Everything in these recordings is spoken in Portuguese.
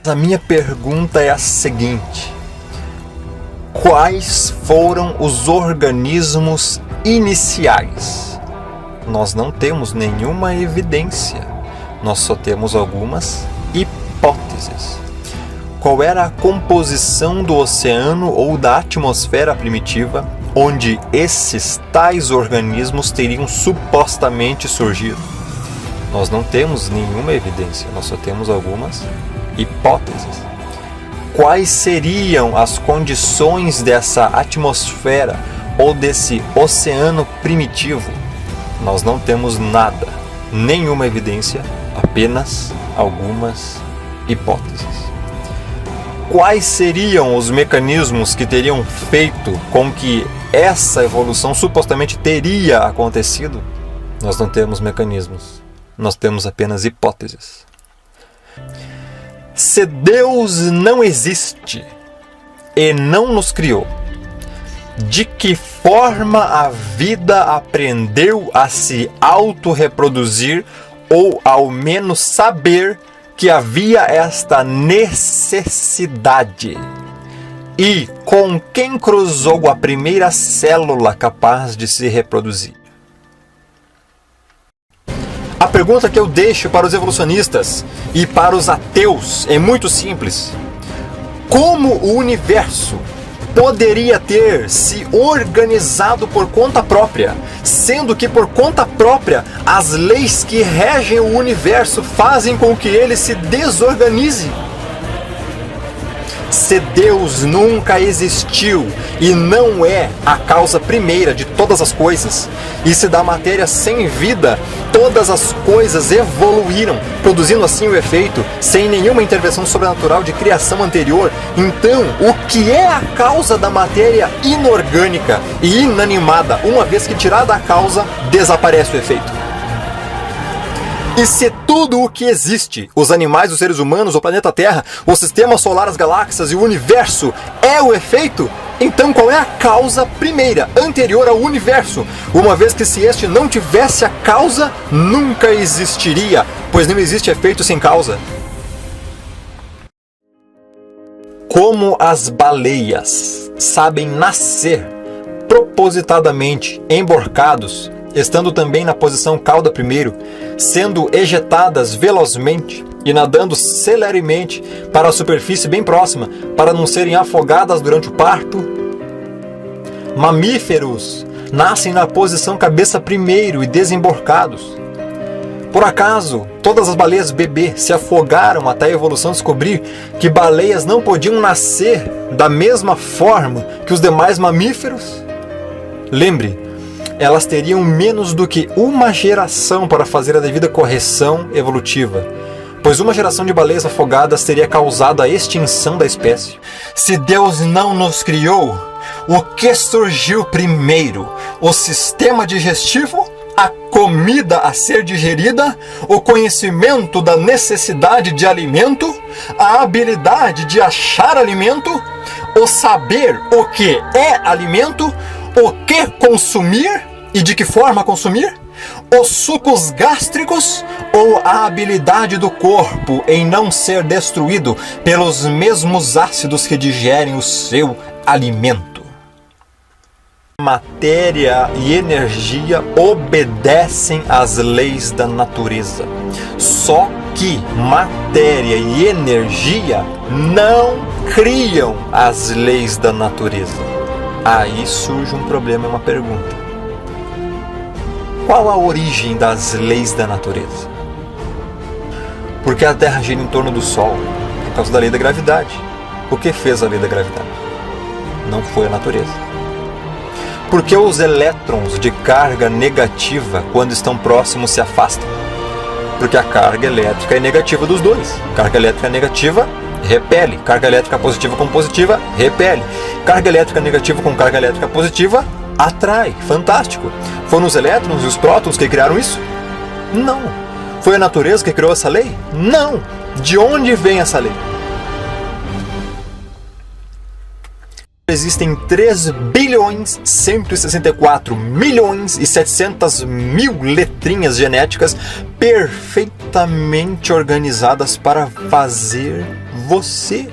A minha pergunta é a seguinte: quais foram os organismos iniciais? Nós não temos nenhuma evidência, nós só temos algumas hipóteses. Qual era a composição do oceano ou da atmosfera primitiva onde esses tais organismos teriam supostamente surgido? Nós não temos nenhuma evidência, nós só temos algumas hipóteses. Quais seriam as condições dessa atmosfera ou desse oceano primitivo? Nós não temos nada, nenhuma evidência, apenas algumas hipóteses. Quais seriam os mecanismos que teriam feito com que essa evolução supostamente teria acontecido? Nós não temos mecanismos, nós temos apenas hipóteses. Se Deus não existe e não nos criou, de que forma a vida aprendeu a se autorreproduzir ou ao menos saber que havia esta necessidade? E com quem cruzou a primeira célula capaz de se reproduzir? A pergunta que eu deixo para os evolucionistas e para os ateus é muito simples. Como o universo poderia ter se organizado por conta própria, sendo que por conta própria as leis que regem o universo fazem com que ele se desorganize? Se Deus nunca existiu e não é a causa primeira de todas as coisas, e se da matéria sem vida todas as coisas evoluíram, produzindo assim o efeito, sem nenhuma intervenção sobrenatural de criação anterior, então o que é a causa da matéria inorgânica e inanimada, uma vez que tirada a causa, desaparece o efeito? E se tudo o que existe, os animais, os seres humanos, o planeta Terra, o sistema solar, as galáxias e o universo, é o efeito, então qual é a causa primeira, anterior ao universo? Uma vez que se este não tivesse a causa, nunca existiria, pois não existe efeito sem causa. Como as baleias sabem nascer propositadamente emborcados, estando também na posição cauda primeiro, sendo ejetadas velozmente e nadando celeremente para a superfície bem próxima, para não serem afogadas durante o parto. Mamíferos nascem na posição cabeça primeiro e desemborcados. Por acaso, todas as baleias bebê se afogaram até a evolução descobrir que baleias não podiam nascer da mesma forma que os demais mamíferos? Lembre, elas teriam menos do que uma geração para fazer a devida correção evolutiva, pois uma geração de baleias afogadas teria causado a extinção da espécie. Se Deus não nos criou, o que surgiu primeiro? O sistema digestivo? A comida a ser digerida? O conhecimento da necessidade de alimento? A habilidade de achar alimento? O saber o que é alimento? O que consumir e de que forma consumir? Os sucos gástricos ou a habilidade do corpo em não ser destruído pelos mesmos ácidos que digerem o seu alimento? Matéria e energia obedecem às leis da natureza. Só que matéria e energia não criam as leis da natureza. Aí surge um problema e uma pergunta. Qual a origem das leis da natureza? Porque a Terra gira em torno do Sol por causa da lei da gravidade. O que fez a lei da gravidade? Não foi a natureza. Porque os elétrons de carga negativa, quando estão próximos, se afastam? Porque a carga elétrica é negativa dos dois. Carga elétrica negativa repele. Carga elétrica positiva com positiva, repele. Carga elétrica negativa com carga elétrica positiva, atrai. Fantástico. Foram os elétrons e os prótons que criaram isso? Não. Foi a natureza que criou essa lei? Não. De onde vem essa lei? Existem 3.164.700.000 letrinhas genéticas perfeitamente organizadas para fazer você.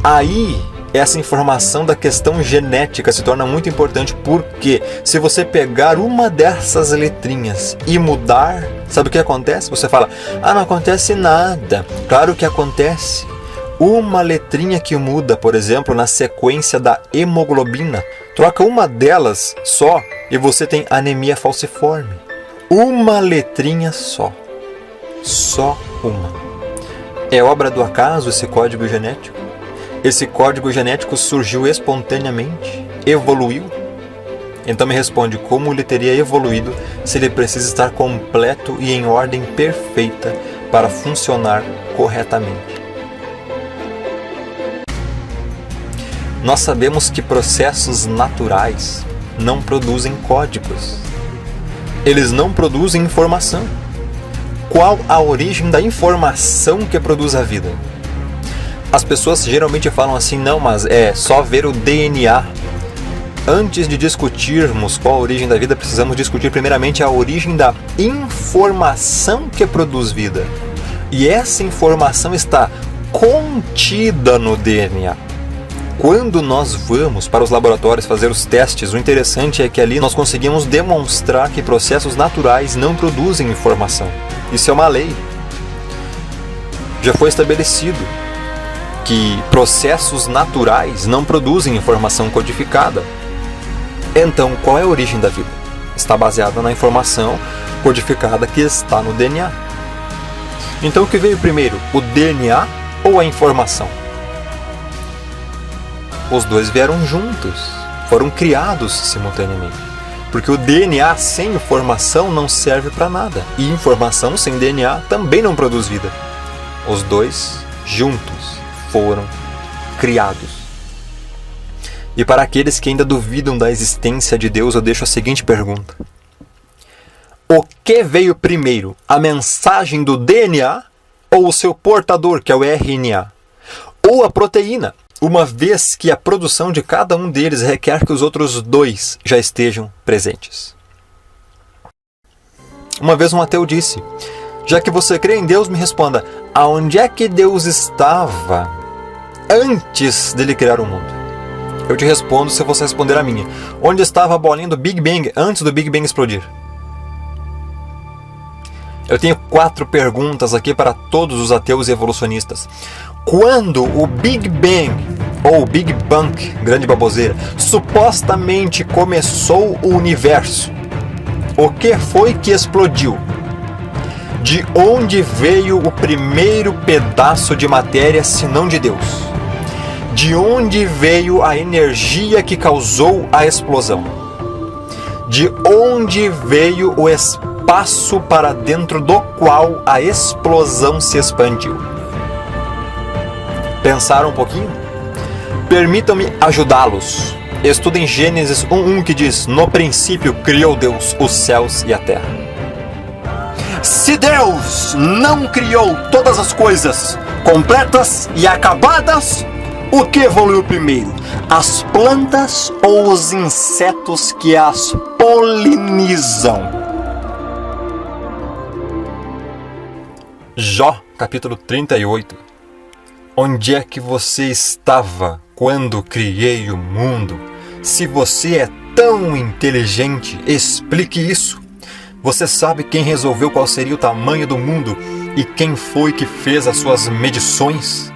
Aí, essa informação da questão genética se torna muito importante, porque se você pegar uma dessas letrinhas e mudar, sabe o que acontece? Você fala, não acontece nada. Claro que acontece. Uma letrinha que muda, por exemplo, na sequência da hemoglobina, troca uma delas só e você tem anemia falciforme. Uma letrinha só. Só uma. É obra do acaso esse código genético? Esse código genético surgiu espontaneamente? Evoluiu? Então me responde, como ele teria evoluído se ele precisa estar completo e em ordem perfeita para funcionar corretamente? Nós sabemos que processos naturais não produzem códigos. Eles não produzem informação. Qual a origem da informação que produz a vida? As pessoas geralmente falam assim, não, mas é só ver o DNA. Antes de discutirmos qual a origem da vida, precisamos discutir primeiramente a origem da informação que produz vida. E essa informação está contida no DNA. Quando nós vamos para os laboratórios fazer os testes, o interessante é que ali nós conseguimos demonstrar que processos naturais não produzem informação. Isso é uma lei. Já foi estabelecido que processos naturais não produzem informação codificada. Então, qual é a origem da vida? Está baseada na informação codificada que está no DNA. Então, o que veio primeiro? O DNA ou a informação? Os dois vieram juntos, foram criados simultaneamente. Porque o DNA sem informação não serve para nada. E informação sem DNA também não produz vida. Os dois juntos foram criados. E para aqueles que ainda duvidam da existência de Deus, eu deixo a seguinte pergunta. O que veio primeiro? A mensagem do DNA ou o seu portador, que é o RNA? Ou a proteína, uma vez que a produção de cada um deles requer que os outros dois já estejam presentes? Uma vez um ateu disse, já que você crê em Deus, me responda, aonde é que Deus estava antes dele criar o mundo? Eu te respondo se você responder a minha. Onde estava a bolinha do Big Bang antes do Big Bang explodir? Eu tenho 4 perguntas aqui para todos os ateus evolucionistas. Quando o Big Bang, ou Big Bang, grande baboseira, supostamente começou o universo, o que foi que explodiu? De onde veio o primeiro pedaço de matéria, se não de Deus? De onde veio a energia que causou a explosão? De onde veio o espaço para dentro do qual a explosão se expandiu? Pensaram um pouquinho? Permitam-me ajudá-los. Estudem Gênesis 1:1 que diz, no princípio criou Deus os céus e a terra. Se Deus não criou todas as coisas completas e acabadas, o que evoluiu primeiro? As plantas ou os insetos que as polinizam? Jó, capítulo 38. Onde é que você estava quando criei o mundo? Se você é tão inteligente, explique isso. Você sabe quem resolveu qual seria o tamanho do mundo e quem foi que fez as suas medições?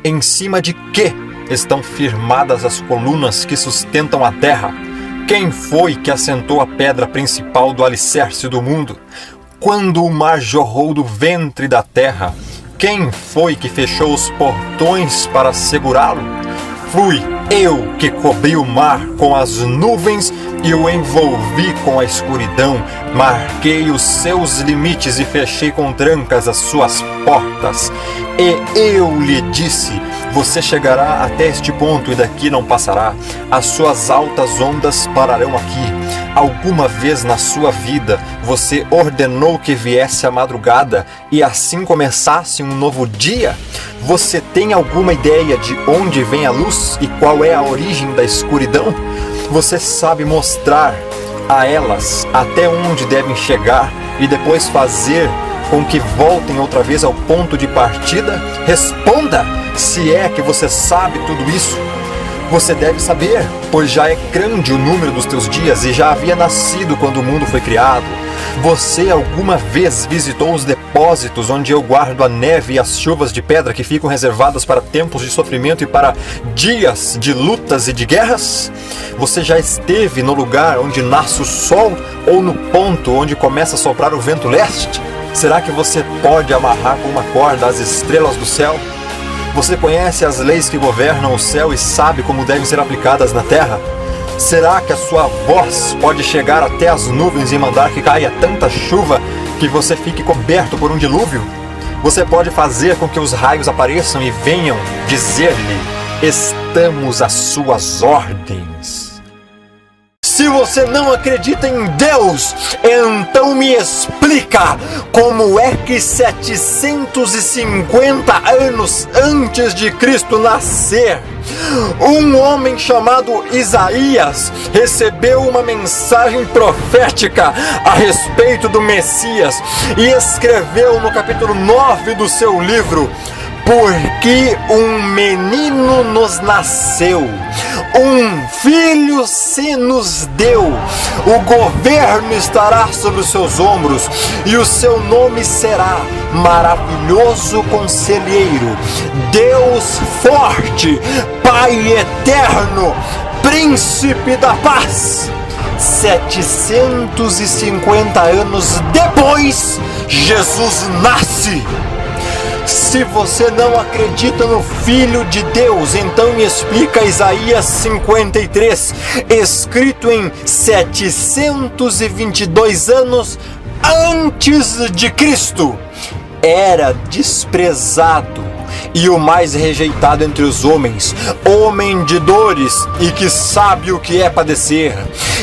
Em cima de que estão firmadas as colunas que sustentam a terra? Quem foi que assentou a pedra principal do alicerce do mundo? Quando o mar jorrou do ventre da terra, quem foi que fechou os portões para segurá-lo? Fui eu que cobri o mar com as nuvens e o envolvi com a escuridão. Marquei os seus limites e fechei com trancas as suas portas. E eu lhe disse, você chegará até este ponto e daqui não passará. As suas altas ondas pararão aqui. Alguma vez na sua vida você ordenou que viesse a madrugada e assim começasse um novo dia? Você tem alguma ideia de onde vem a luz e qual é a origem da escuridão? Você sabe mostrar a elas até onde devem chegar e depois fazer com que voltem outra vez ao ponto de partida? Responda, se é que você sabe tudo isso. Você deve saber, pois já é grande o número dos teus dias e já havia nascido quando o mundo foi criado. Você alguma vez visitou os depósitos onde eu guardo a neve e as chuvas de pedra que ficam reservadas para tempos de sofrimento e para dias de lutas e de guerras? Você já esteve no lugar onde nasce o sol ou no ponto onde começa a soprar o vento leste? Será que você pode amarrar com uma corda as estrelas do céu? Você conhece as leis que governam o céu e sabe como devem ser aplicadas na terra? Será que a sua voz pode chegar até as nuvens e mandar que caia tanta chuva que você fique coberto por um dilúvio? Você pode fazer com que os raios apareçam e venham dizer-lhe: estamos às suas ordens. Se você não acredita em Deus, então me explica como é que 750 anos antes de Cristo nascer, um homem chamado Isaías recebeu uma mensagem profética a respeito do Messias e escreveu no capítulo 9 do seu livro: porque um menino nos nasceu, um filho se nos deu, o governo estará sobre os seus ombros, e o seu nome será Maravilhoso Conselheiro, Deus Forte, Pai Eterno, Príncipe da Paz. 750 anos depois, Jesus nasce. Se você não acredita no Filho de Deus, então me explica Isaías 53, escrito em 722 anos antes de Cristo. Era desprezado e o mais rejeitado entre os homens, homem de dores e que sabe o que é padecer.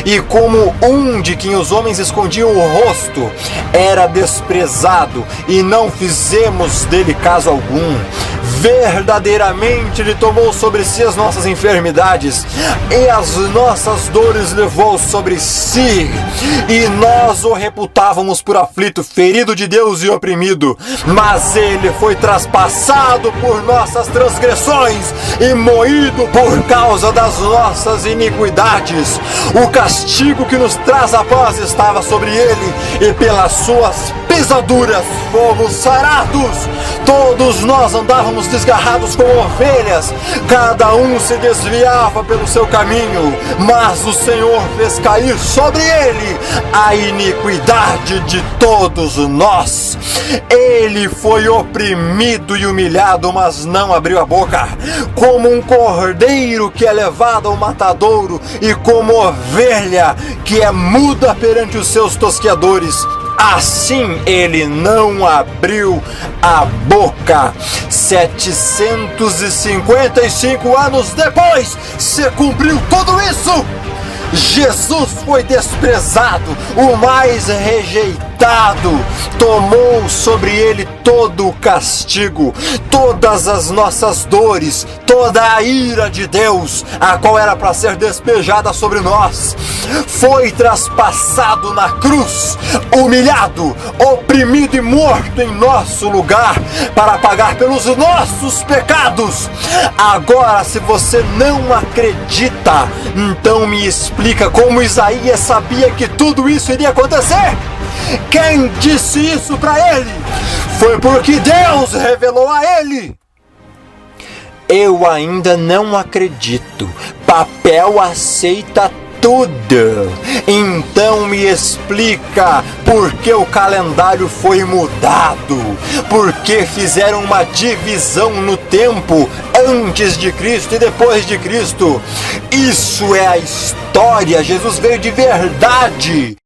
E como um de quem os homens escondiam o rosto, era desprezado e não fizemos dele caso algum. Verdadeiramente ele tomou sobre si as nossas enfermidades e as nossas dores levou sobre si. E nós o reputávamos por aflito, ferido de Deus e oprimido. Mas ele foi traspassado por nossas transgressões e moído por causa das nossas iniquidades. O castigo que nos traz a paz estava sobre ele, e pelas suas pisaduras fomos sarados. Todos nós andávamos desgarrados como ovelhas, cada um se desviava pelo seu caminho, mas o Senhor fez cair sobre ele a iniquidade de todos nós. Ele foi oprimido e humilhado, mas não abriu a boca. Como um cordeiro que é levado ao matadouro, e como ovelha que é muda perante os seus tosqueadores, assim ele não abriu a boca. 755 anos depois se cumpriu tudo isso. Jesus foi desprezado, o mais rejeitado, tomou sobre ele todo o castigo, todas as nossas dores, toda a ira de Deus, a qual era para ser despejada sobre nós. Foi traspassado na cruz, humilhado, oprimido e morto em nosso lugar, para pagar pelos nossos pecados. Agora, se você não acredita, então me explica como Isaías sabia que tudo isso iria acontecer. Quem disse isso para ele? Foi porque Deus revelou a ele. Eu ainda não acredito. Papel aceita tudo. Então me explica por que o calendário foi mudado, por que fizeram uma divisão no tempo antes de Cristo e depois de Cristo. Isso é a história. Jesus veio de verdade.